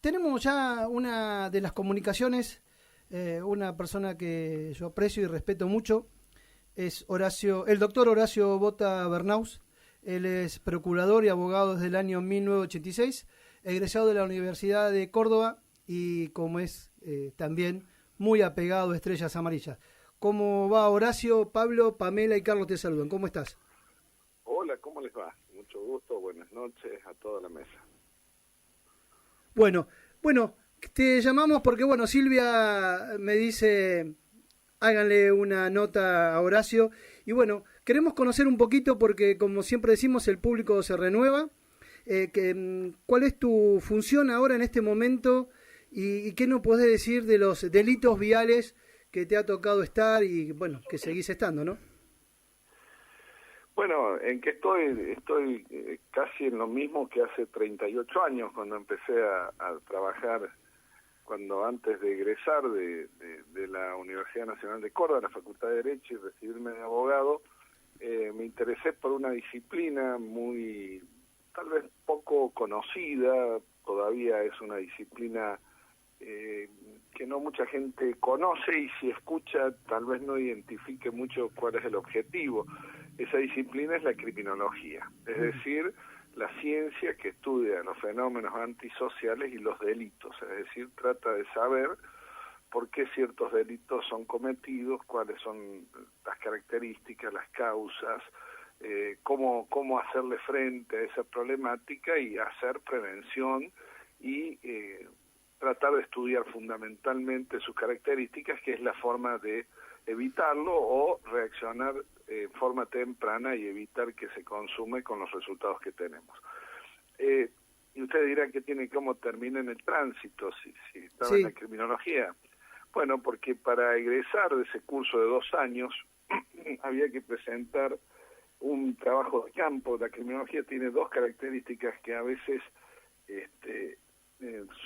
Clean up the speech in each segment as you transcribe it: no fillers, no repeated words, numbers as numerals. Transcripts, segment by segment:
tenemos ya una de las comunicaciones, una persona que yo aprecio y respeto mucho, es el doctor Horacio Bota Bernaus. Él es procurador y abogado desde el año 1986, egresado de la Universidad de Córdoba y como es también muy apegado a Estrellas Amarillas. ¿Cómo va, Horacio? Pablo, Pamela y Carlos te saludan. ¿Cómo estás? Hola, ¿cómo les va? Mucho gusto, buenas noches a toda la mesa. Bueno, te llamamos porque, Silvia me dice, háganle una nota a Horacio. Y queremos conocer un poquito porque, como siempre decimos, el público se renueva. ¿Cuál es tu función ahora en este momento? ¿Y qué nos podés decir de los delitos viales que te ha tocado estar y, que seguís estando, ¿no? Bueno, en que estoy casi en lo mismo que hace 38 años cuando empecé a trabajar, antes de egresar de la Universidad Nacional de Córdoba, la Facultad de Derecho y recibirme de abogado. Me interesé por una disciplina tal vez poco conocida, todavía es una disciplina que no mucha gente conoce y si escucha tal vez no identifique mucho cuál es el objetivo. Esa disciplina es la criminología, es decir, la ciencia que estudia los fenómenos antisociales y los delitos, es decir, trata de saber por qué ciertos delitos son cometidos, cuáles son las características, las causas, cómo hacerle frente a esa problemática y hacer prevención y tratar de estudiar fundamentalmente sus características, que es la forma de evitarlo o reaccionar en forma temprana y evitar que se consume con los resultados que tenemos. Y usted dirá que cómo termina en el tránsito, si estaba Sí. en la criminología. Bueno, porque para egresar de ese curso de 2 años había que presentar un trabajo de campo. La criminología tiene 2 características que a veces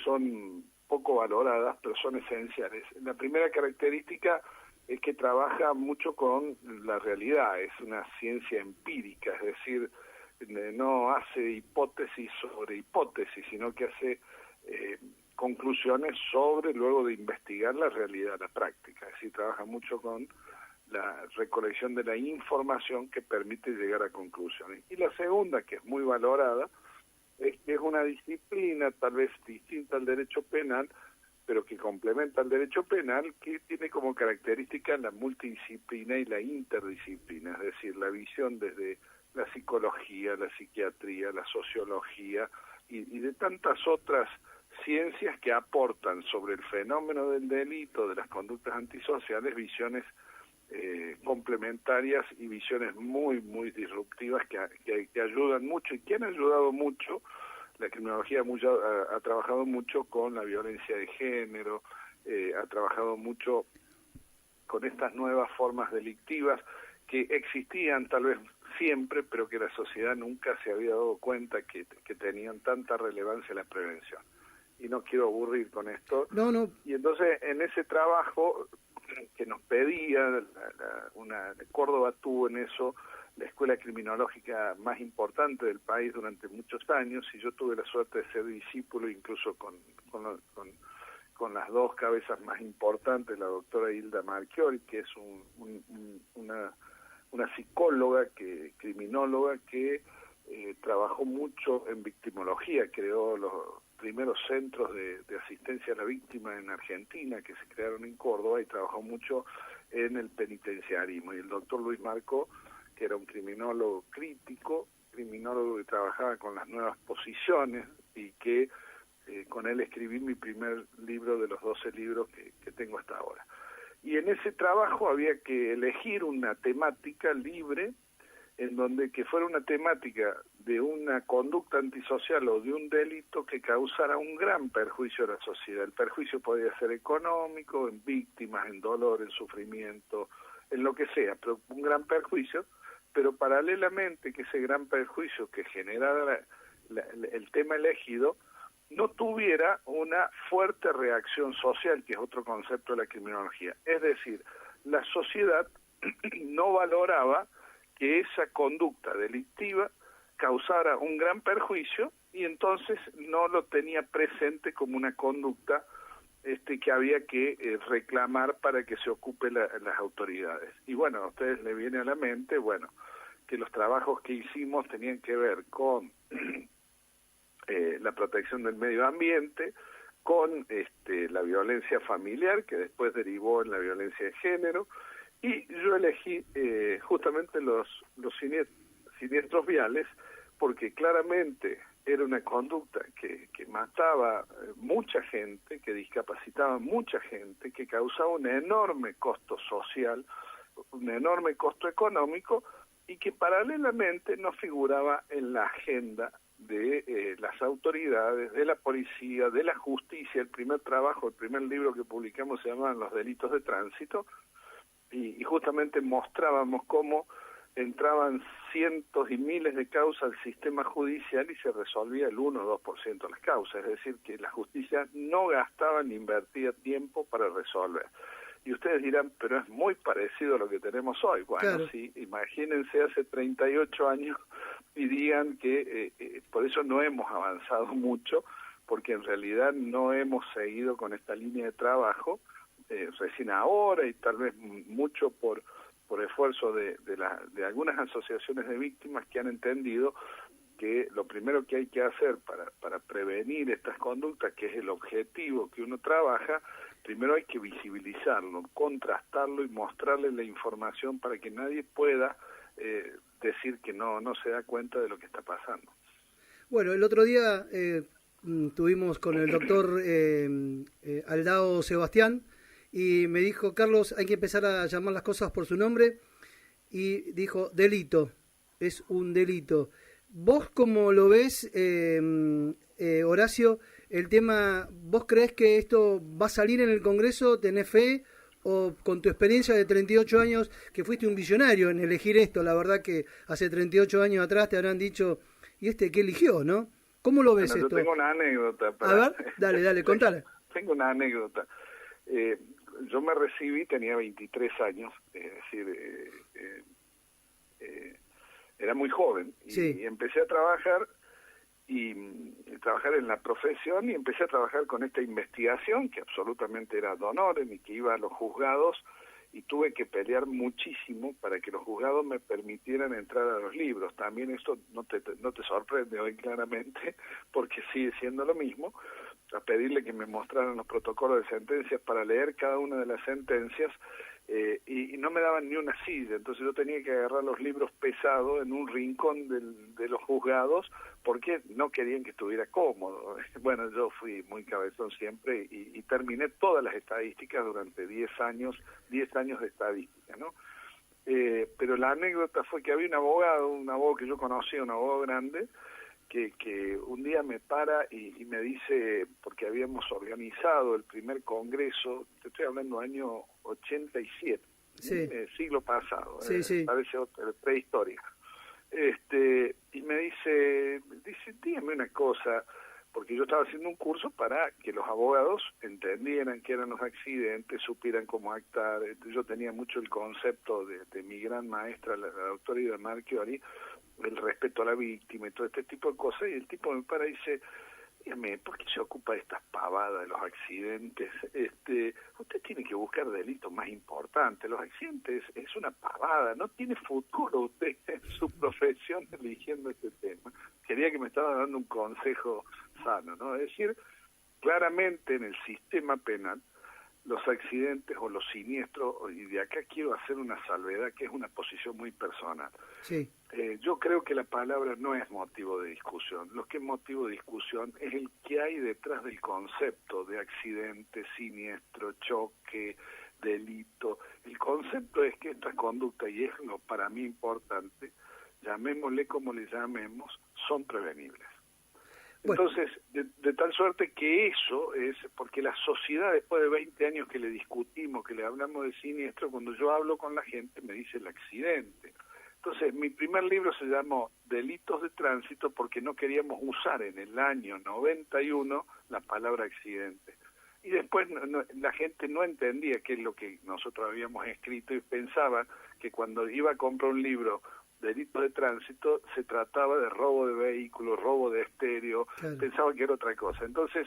son poco valoradas, pero son esenciales. La primera característica es que trabaja mucho con la realidad, es una ciencia empírica, es decir, no hace hipótesis sobre hipótesis, sino que hace conclusiones luego de investigar la realidad, la práctica, es decir, trabaja mucho con la recolección de la información que permite llegar a conclusiones. Y la segunda, que es muy valorada, es que es una disciplina tal vez distinta al derecho penal, pero que complementa al derecho penal, que tiene como característica la multidisciplina y la interdisciplina, es decir, la visión desde la psicología, la psiquiatría, la sociología y de tantas otras ciencias que aportan sobre el fenómeno del delito, de las conductas antisociales, visiones complementarias y visiones muy, muy disruptivas que ayudan mucho y que han ayudado mucho. La criminología ha trabajado mucho con la violencia de género, ha trabajado mucho con estas nuevas formas delictivas que existían tal vez siempre, pero que la sociedad nunca se había dado cuenta que tenían tanta relevancia en la prevención. Y no quiero aburrir con esto. No. Y entonces en ese trabajo que nos pedía, Córdoba tuvo en eso la escuela criminológica más importante del país durante muchos años, y yo tuve la suerte de ser discípulo incluso con las 2 cabezas más importantes, la doctora Hilda Marchiori, que es una psicóloga, criminóloga, que trabajó mucho en victimología, creó los primeros centros de asistencia a la víctima en Argentina, que se crearon en Córdoba, y trabajó mucho en el penitenciarismo. Y el doctor Luis Marco, que era un criminólogo crítico, criminólogo que trabajaba con las nuevas posiciones, y que con él escribí mi primer libro de los 12 libros que tengo hasta ahora. Y en ese trabajo había que elegir una temática libre, en donde que fuera una temática de una conducta antisocial o de un delito que causara un gran perjuicio a la sociedad. El perjuicio podía ser económico, en víctimas, en dolor, en sufrimiento, en lo que sea, pero un gran perjuicio, pero paralelamente que ese gran perjuicio que generara el tema elegido no tuviera una fuerte reacción social, que es otro concepto de la criminología. Es decir, la sociedad no valoraba que esa conducta delictiva causara un gran perjuicio y entonces no lo tenía presente como una conducta que había que reclamar para que se ocupe las autoridades. Y bueno, a ustedes les viene a la mente, bueno, que los trabajos que hicimos tenían que ver con la protección del medio ambiente, con la violencia familiar, que después derivó en la violencia de género, y yo elegí justamente los siniestros viales, porque claramente era una conducta que mataba mucha gente, que discapacitaba mucha gente, que causaba un enorme costo social, un enorme costo económico, y que paralelamente no figuraba en la agenda de las autoridades, de la policía, de la justicia. El primer trabajo, el primer libro que publicamos se llamaba Los delitos de tránsito, y justamente mostrábamos cómo entraban cientos y miles de causas al sistema judicial y se resolvía el 1 o 2% de las causas, es decir, que la justicia no gastaba ni invertía tiempo para resolver. Y ustedes dirán, pero es muy parecido a lo que tenemos hoy. Bueno, claro. Sí, imagínense hace 38 años y digan que por eso no hemos avanzado mucho, porque en realidad no hemos seguido con esta línea de trabajo, recién ahora, y tal vez mucho por esfuerzo de algunas asociaciones de víctimas que han entendido que lo primero que hay que hacer para prevenir estas conductas, que es el objetivo que uno trabaja, primero hay que visibilizarlo, contrastarlo y mostrarle la información para que nadie pueda decir que no se da cuenta de lo que está pasando. Bueno, el otro día tuvimos con el doctor Aldao Sebastián, y me dijo, Carlos, hay que empezar a llamar las cosas por su nombre, y dijo, delito, es un delito. ¿Vos cómo lo ves, Horacio, el tema? ¿Vos creés que esto va a salir en el Congreso? ¿Tenés fe? ¿O con tu experiencia de 38 años, que fuiste un visionario en elegir esto? La verdad que hace 38 años atrás te habrán dicho, ¿y qué eligió, no? ¿Cómo lo ves esto? Yo tengo una anécdota. A ver, dale, contale. Tengo una anécdota. Yo me recibí, tenía 23 años, es decir, era muy joven, y empecé a trabajar en la profesión, y empecé a trabajar con esta investigación que absolutamente era ad honorem y que iba a los juzgados, y tuve que pelear muchísimo para que los juzgados me permitieran entrar a los libros. También esto no te sorprende hoy claramente, porque sigue siendo lo mismo, a pedirle que me mostraran los protocolos de sentencias para leer cada una de las sentencias, y no me daban ni una silla, entonces yo tenía que agarrar los libros pesados en un rincón de los juzgados, porque no querían que estuviera cómodo. Bueno, yo fui muy cabezón siempre, y terminé todas las estadísticas durante 10 años de estadística, ¿no? Pero la anécdota fue que había un abogado que yo conocía, un abogado grande, que un día me para y me dice, porque habíamos organizado el primer congreso, te estoy hablando año 87, siglo pasado, parece prehistoria, y me dice, dígame una cosa, porque yo estaba haciendo un curso para que los abogados entendieran qué eran los accidentes, supieran cómo actuar. Yo tenía mucho el concepto de mi gran maestra, la doctora Ida Marchiori, el respeto a la víctima y todo este tipo de cosas, y el tipo me para y dice, dígame, ¿por qué se ocupa de estas pavadas de los accidentes? Usted tiene que buscar delitos más importantes. Los accidentes es una pavada, no tiene futuro usted en su profesión eligiendo este tema. Quería que me estaba dando un consejo sano, ¿no? Es decir, claramente en el sistema penal, los accidentes o los siniestros, y de acá quiero hacer una salvedad que es una posición muy personal. Sí. Yo creo que la palabra no es motivo de discusión. Lo que es motivo de discusión es el que hay detrás del concepto de accidente, siniestro, choque, delito. El concepto es que esta conducta, y es lo para mí importante, llamémosle como le llamemos, son prevenibles. Bueno. Entonces, de tal suerte que eso es, porque la sociedad, después de 20 años que le discutimos, que le hablamos de siniestro, cuando yo hablo con la gente me dice el accidente. Entonces, mi primer libro se llamó Delitos de Tránsito, porque no queríamos usar en el año 91 la palabra accidente. Y después la gente no entendía qué es lo que nosotros habíamos escrito, y pensaba que cuando iba a comprar un libro delito de tránsito, se trataba de robo de vehículos, robo de estéreo, Claro. pensaba que era otra cosa. Entonces,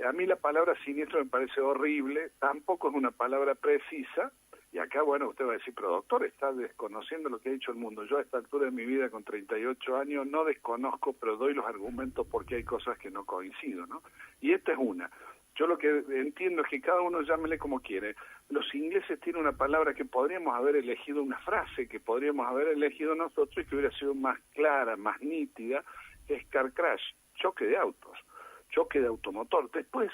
a mí la palabra siniestro me parece horrible, tampoco es una palabra precisa, y acá, bueno, usted va a decir, pero doctor, está desconociendo lo que ha dicho el mundo. Yo a esta altura de mi vida, con 38 años, no desconozco, pero doy los argumentos porque hay cosas que no coincido, ¿no? Y esta es una. Yo lo que entiendo es que cada uno llámele como quiere. Los ingleses tienen una palabra que podríamos haber elegido, una frase que podríamos haber elegido nosotros y que hubiera sido más clara, más nítida, que es car crash, choque de autos, choque de automotor. Después,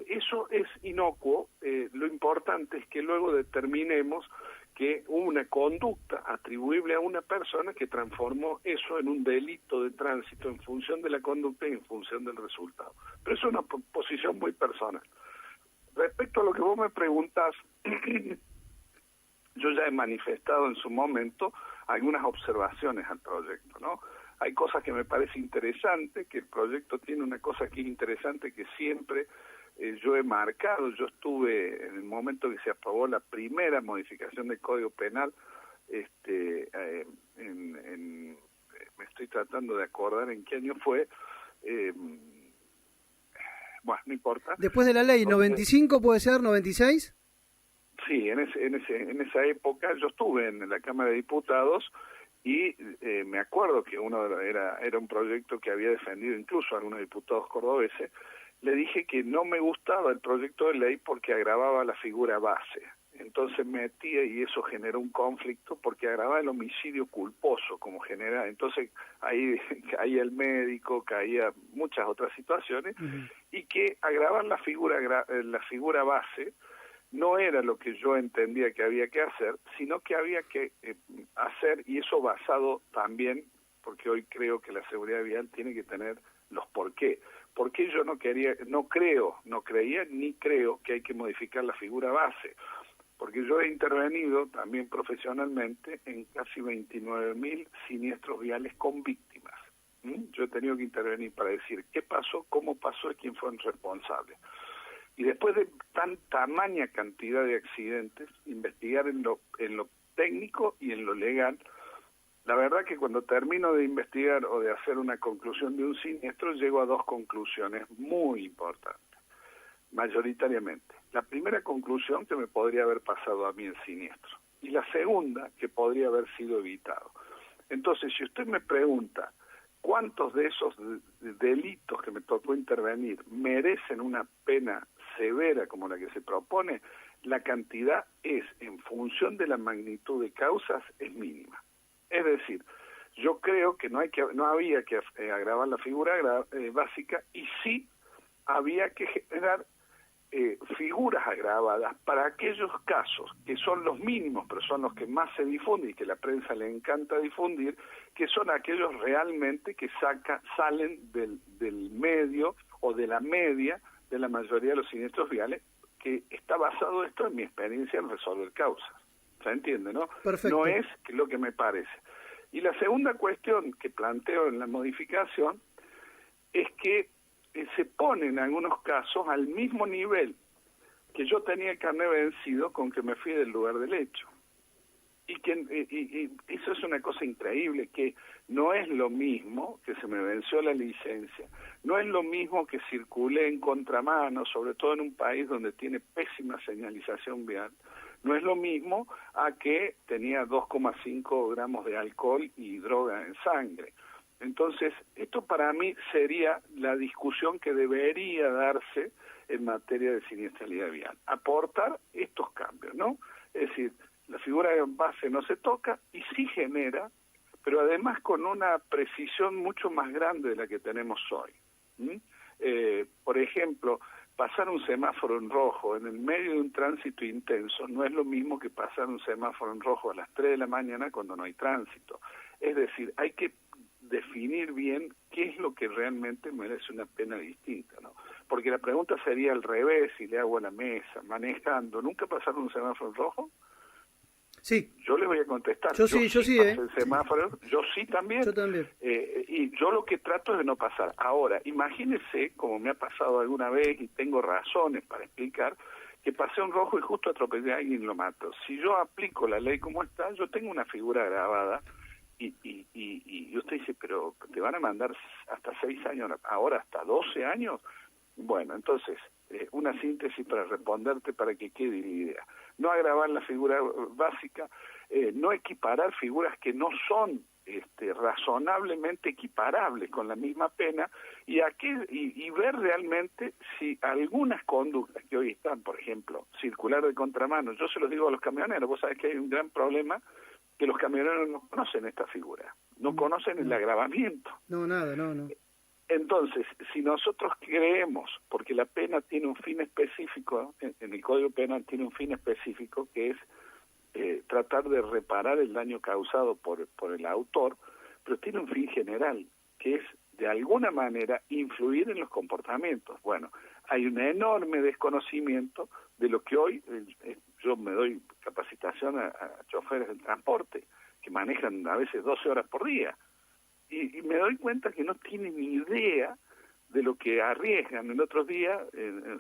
eso es inocuo, lo importante es que luego determinemos que hubo una conducta atribuible a una persona que transformó eso en un delito de tránsito en función de la conducta y en función del resultado. Pero eso es una posición muy personal. Respecto a lo que vos me preguntás, yo ya he manifestado en su momento algunas observaciones al proyecto, ¿no? Hay cosas que me parece interesante, que el proyecto tiene una cosa que es interesante que siempre yo he marcado. Yo estuve en el momento que se aprobó la primera modificación del Código Penal, me estoy tratando de acordar en qué año fue, bueno, no importa. Después de la ley, ¿95 puede ser, 96? Sí, en esa época yo estuve en la Cámara de Diputados y me acuerdo que era un proyecto que había defendido incluso a algunos diputados cordobeses. Le dije que no me gustaba el proyecto de ley porque agravaba la figura base. Entonces metía y eso generó un conflicto porque agravaba el homicidio culposo como genera. Entonces ahí caía el médico, caía muchas otras situaciones, y que agravar la figura base no era lo que yo entendía que había que hacer, sino que había que hacer, y eso basado también, porque hoy creo que la seguridad vial tiene que tener los por qué. ¿Por qué yo no creía ni creo que hay que modificar la figura base? Porque yo he intervenido también profesionalmente en casi 29.000 siniestros viales con víctimas. Yo he tenido que intervenir para decir qué pasó, cómo pasó y quién fue el responsable. Y después de tamaña cantidad de accidentes, investigar en lo técnico y en lo legal. La verdad que cuando termino de investigar o de hacer una conclusión de un siniestro, llego a dos conclusiones muy importantes, mayoritariamente. La primera conclusión, que me podría haber pasado a mí el siniestro, y la segunda, que podría haber sido evitado. Entonces, si usted me pregunta cuántos de esos delitos que me tocó intervenir merecen una pena severa como la que se propone, la cantidad es, en función de la magnitud de causas, es mínima. Es decir, yo creo que no había que agravar la figura básica, y sí había que generar figuras agravadas para aquellos casos que son los mínimos, pero son los que más se difunden y que la prensa le encanta difundir, que son aquellos realmente que salen del medio o de la media de la mayoría de los siniestros viales, que está basado esto en mi experiencia en resolver causas. ¿Se entiende, no? Perfecto. No es lo que me parece. Y la segunda cuestión que planteo en la modificación es que se pone en algunos casos al mismo nivel que yo tenía el carnet vencido con que me fui del lugar del hecho. Y eso es una cosa increíble, que no es lo mismo que se me venció la licencia, no es lo mismo que circulé en contramano, sobre todo en un país donde tiene pésima señalización vial, no es lo mismo a que tenía 2,5 gramos de alcohol y droga en sangre. Entonces, esto para mí sería la discusión que debería darse en materia de siniestralidad vial. Aportar estos cambios, ¿no? Es decir, la figura de base no se toca y sí genera, pero además con una precisión mucho más grande de la que tenemos hoy. Por ejemplo, pasar un semáforo en rojo en el medio de un tránsito intenso no es lo mismo que pasar un semáforo en rojo a las 3 de la mañana cuando no hay tránsito. Es decir, hay que definir bien qué es lo que realmente merece una pena distinta, ¿no? Porque la pregunta sería al revés, si le hago a la mesa, manejando, ¿nunca pasaron un semáforo en rojo? Sí. Yo les voy a contestar. Yo sí, pasé el semáforo, yo sí también. Yo también. Y yo lo que trato es de no pasar. Ahora, imagínense, como me ha pasado alguna vez, y tengo razones para explicar, que pasé un rojo y justo atropellé a alguien y lo mato. Si yo aplico la ley como está, yo tengo una figura agravada, y usted dice, pero te van a mandar hasta 6 años, ahora hasta 12 años. Bueno, entonces, una síntesis para responderte para que quede la idea. No agravar la figura básica, no equiparar figuras que no son razonablemente equiparables con la misma pena, y ver realmente si algunas conductas que hoy están, por ejemplo, circular de contramano, yo se los digo a los camioneros, vos sabés que hay un gran problema, que los camioneros no conocen esta figura, no conocen el agravamiento. No, nada, no. Entonces, si nosotros creemos, porque la pena tiene un fin específico, en el Código Penal tiene un fin específico, que es tratar de reparar el daño causado por el autor, pero tiene un fin general, que es, de alguna manera, influir en los comportamientos. Bueno, hay un enorme desconocimiento de lo que hoy, yo me doy capacitación a choferes del transporte, que manejan a veces 12 horas por día, y me doy cuenta que no tienen ni idea de lo que arriesgan. El otro día,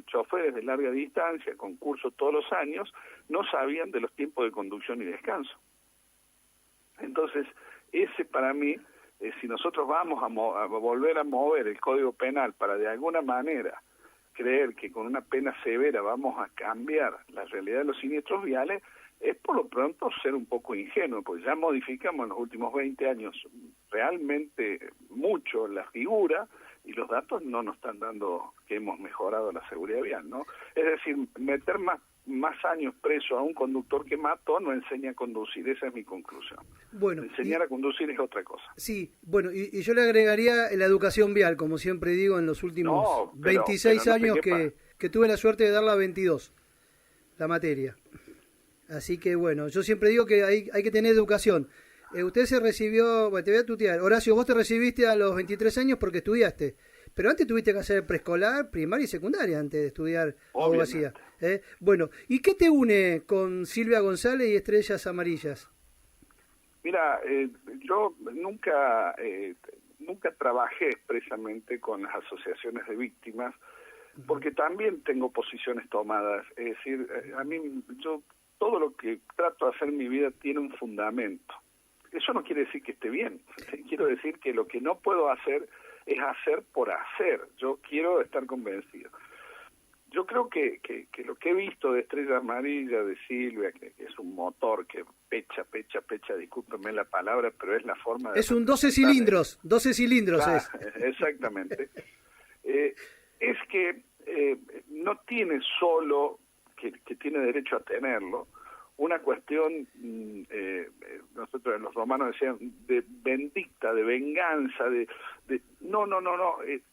choferes de larga distancia, con cursos todos los años, no sabían de los tiempos de conducción y descanso. Entonces, ese para mí, si nosotros vamos a volver a mover el Código Penal para de alguna manera creer que con una pena severa vamos a cambiar la realidad de los siniestros viales, es por lo pronto ser un poco ingenuo, porque ya modificamos en los últimos 20 años realmente mucho la figura, y los datos no nos están dando que hemos mejorado la seguridad vial, ¿no? Es decir, meter más años preso a un conductor que mató no enseña a conducir, esa es mi conclusión. Bueno, enseñar a conducir es otra cosa. Sí, bueno, y yo le agregaría la educación vial, como siempre digo, en los últimos 26 años que tuve la suerte de darla a 22, la materia. Así que bueno, yo siempre digo que hay que tener educación. Usted se recibió, bueno, te voy a tutear, Horacio, vos te recibiste a los 23 años porque estudiaste, pero antes tuviste que hacer preescolar, primaria y secundaria antes de estudiar abogacía. Bueno, ¿y qué te une con Silvia González y Estrellas Amarillas? Mira, yo nunca trabajé expresamente con las asociaciones de víctimas, porque también tengo posiciones tomadas. Es decir, yo todo lo que trato de hacer en mi vida tiene un fundamento. Eso no quiere decir que esté bien. Quiero decir que lo que no puedo hacer es hacer por hacer. Yo quiero estar convencido. Yo creo que lo que he visto de Estrella Amarilla, de Silvia, que es un motor que pecha, discúlpenme la palabra, pero es la forma de... Es un 12 cilindros, 12 cilindros es. Exactamente. Es que no tiene solo, que tiene derecho a tenerlo, una cuestión, nosotros los romanos decían, de vindicta, de venganza, no,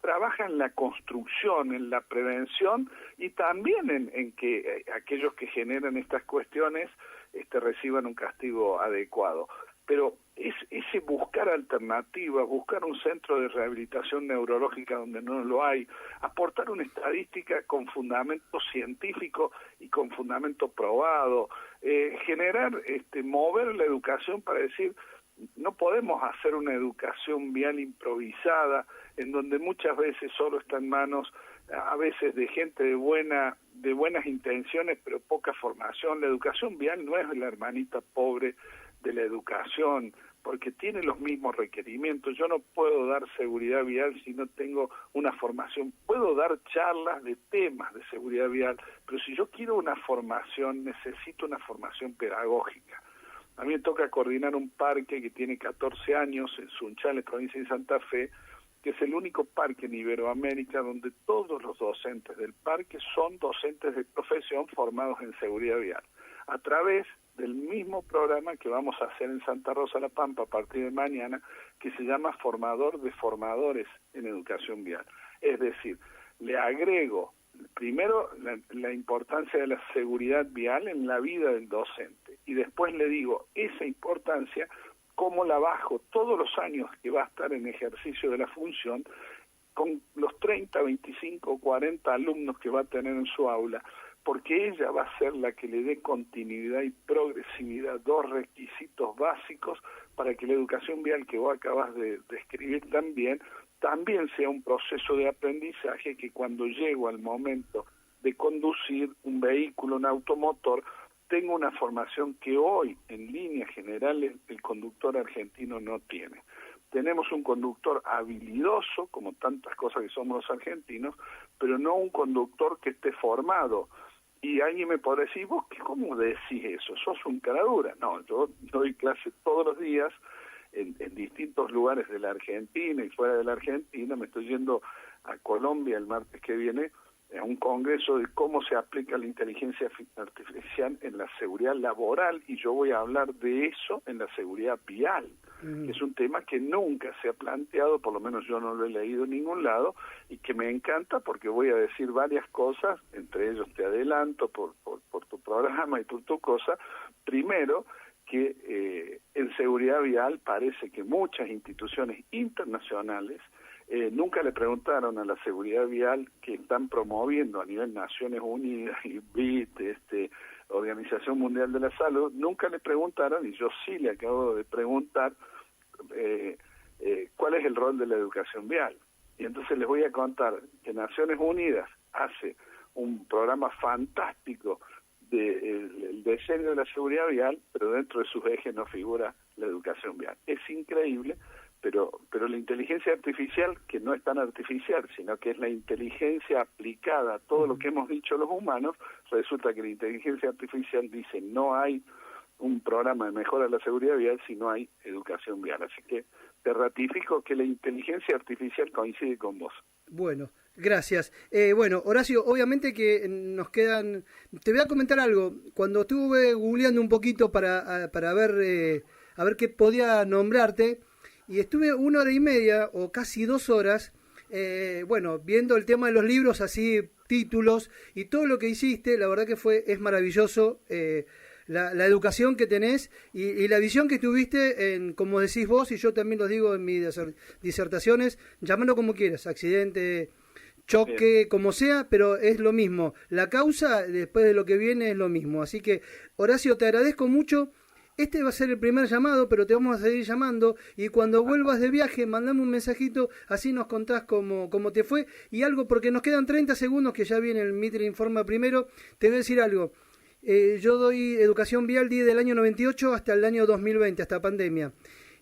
trabaja en la construcción, en la prevención, y también en que aquellos que generan estas cuestiones reciban un castigo adecuado. Pero es ese buscar alternativas, buscar un centro de rehabilitación neurológica donde no lo hay, aportar una estadística con fundamento científico y con fundamento probado, mover la educación para decir, no podemos hacer una educación vial improvisada, en donde muchas veces solo está en manos, a veces, de gente de buenas intenciones, pero poca formación. La educación vial no es la hermanita pobre de la educación, porque tiene los mismos requerimientos. Yo no puedo dar seguridad vial si no tengo una formación. Puedo dar charlas de temas de seguridad vial, pero si yo quiero una formación, necesito una formación pedagógica. A mí me toca coordinar un parque que tiene 14 años en Sunchales, provincia de Santa Fe, que es el único parque en Iberoamérica donde todos los docentes del parque son docentes de profesión formados en seguridad vial, a través del mismo programa que vamos a hacer en Santa Rosa La Pampa a partir de mañana, que se llama Formador de Formadores en Educación Vial. Es decir, le agrego primero la importancia de la seguridad vial en la vida del docente, y después le digo esa importancia, cómo la bajo todos los años que va a estar en ejercicio de la función, con los 30, 25, 40 alumnos que va a tener en su aula, porque ella va a ser la que le dé continuidad y progresividad, dos requisitos básicos para que la educación vial que vos acabas de describir también sea un proceso de aprendizaje, que cuando llego al momento de conducir un vehículo, un automotor, tengo una formación que hoy, en líneas generales, el conductor argentino no tiene. Tenemos un conductor habilidoso, como tantas cosas que somos los argentinos, pero no un conductor que esté formado. Y alguien me podrá decir, ¿vos cómo decís eso? ¿Sos un caradura? No, yo doy clase todos los días en distintos lugares de la Argentina y fuera de la Argentina. Me estoy yendo a Colombia el martes que viene a un congreso de cómo se aplica la inteligencia artificial en la seguridad laboral, y yo voy a hablar de eso en la seguridad vial. Es un tema que nunca se ha planteado, por lo menos yo no lo he leído en ningún lado, y que me encanta porque voy a decir varias cosas, entre ellos te adelanto por tu programa y por tu cosa. Primero, que en seguridad vial parece que muchas instituciones internacionales nunca le preguntaron a la seguridad vial que están promoviendo a nivel Naciones Unidas y BIT, Organización Mundial de la Salud, nunca le preguntaron, y yo sí le acabo de preguntar, cuál es el rol de la educación vial. Y entonces les voy a contar que Naciones Unidas hace un programa fantástico del diseño de la seguridad vial, pero dentro de sus ejes no figura la educación vial. Es increíble, pero la inteligencia artificial, que no es tan artificial, sino que es la inteligencia aplicada a todo lo que hemos dicho los humanos, resulta que la inteligencia artificial dice no hay un programa de mejora de la seguridad vial si no hay educación vial. Así que te ratifico que la inteligencia artificial coincide con vos. Bueno, gracias. Bueno, Horacio, obviamente que nos quedan... Te voy a comentar algo. Cuando estuve googleando un poquito para ver a ver qué podía nombrarte, y estuve 1 hora y media o casi 2 horas, bueno, viendo el tema de los libros, así títulos y todo lo que hiciste. La verdad que es maravilloso la educación que tenés y la visión que tuviste en, como decís vos, y yo también lo digo en mis disertaciones, llámalo como quieras, accidente, choque, bien, como sea, pero es lo mismo. La causa, después de lo que viene, es lo mismo. Así que, Horacio, te agradezco mucho. Este va a ser el primer llamado, pero te vamos a seguir llamando, y cuando vuelvas de viaje, mandame un mensajito, así nos contás cómo te fue, y algo, porque nos quedan 30 segundos, que ya viene el Mitre Informa primero. Te voy a decir algo. Yo doy educación vial desde el año 98 hasta el año 2020, hasta pandemia.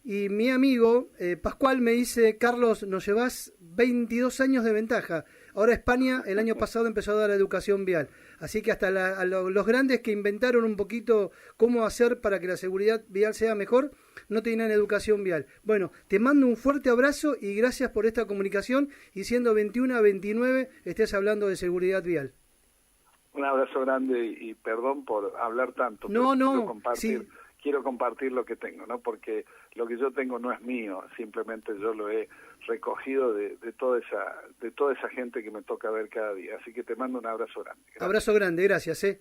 Y mi amigo Pascual me dice, Carlos, nos llevas 22 años de ventaja. Ahora España el año pasado empezó a dar educación vial. Así que hasta los grandes que inventaron un poquito cómo hacer para que la seguridad vial sea mejor, no tenían educación vial. Bueno, te mando un fuerte abrazo y gracias por esta comunicación. Y siendo 21 a 29, estés hablando de seguridad vial. Un abrazo grande y perdón por hablar tanto. No, sí. Quiero compartir lo que tengo, ¿no? Porque lo que yo tengo no es mío, simplemente yo lo he recogido de toda esa gente que me toca ver cada día. Así que te mando un abrazo grande. Gracias. Abrazo grande, gracias.